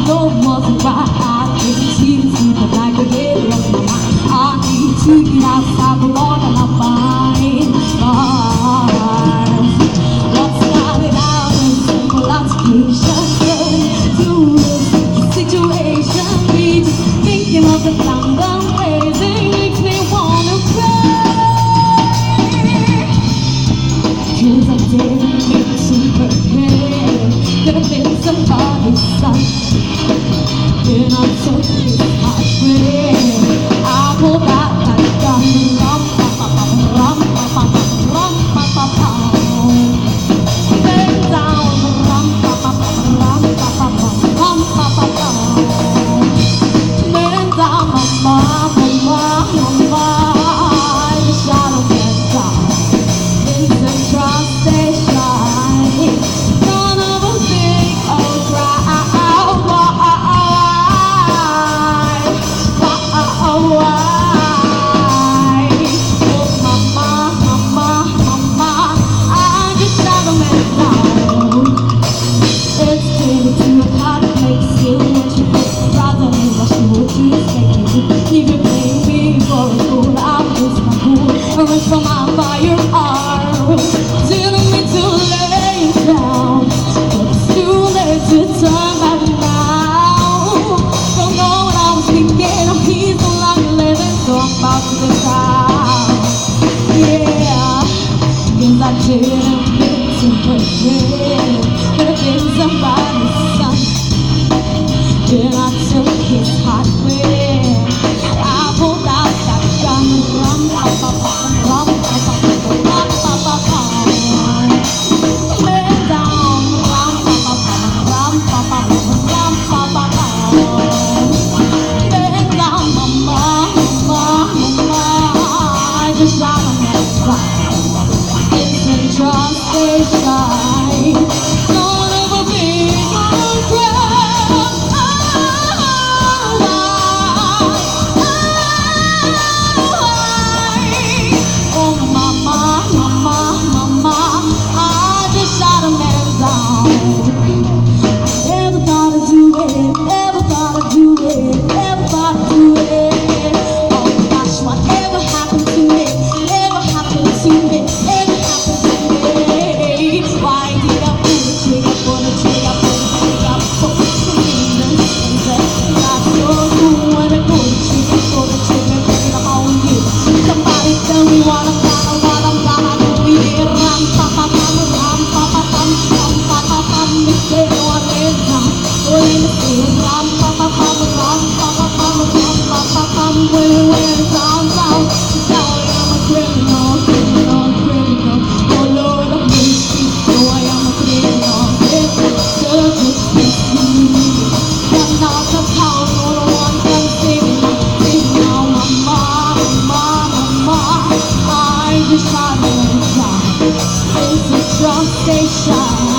know it wasn't right. I couldn't see the sleep at night, the day of my mind. I need to get outside the Lord and I'll find stars. What started out as simple altercation to a situation, we just thinking of the sound I'm raising makes me wanna cry. 'Cause I didn't mean to forget, could have been somebody's son. Then I took his heart with, I pulled out that gun. Rum pa pa pa rum pa pa pa rum pa pa pa. Bend down, rum pa pa pa rum pa pa pa rum pa pa pa. Bend down, mama, mama, mama. I just shot a man down in Central Station. Son of a big old crowd. For my firearm, didn't mean to lay down, but it's too late to turn back now. Don't know what I was thinking, he's no longer living, so I'm about to go down. Yeah, 'cause I didn't mean to forget, could have been somebody's son. Then I took his heart with, I pulled out that gun, rum pa pa pa. Station.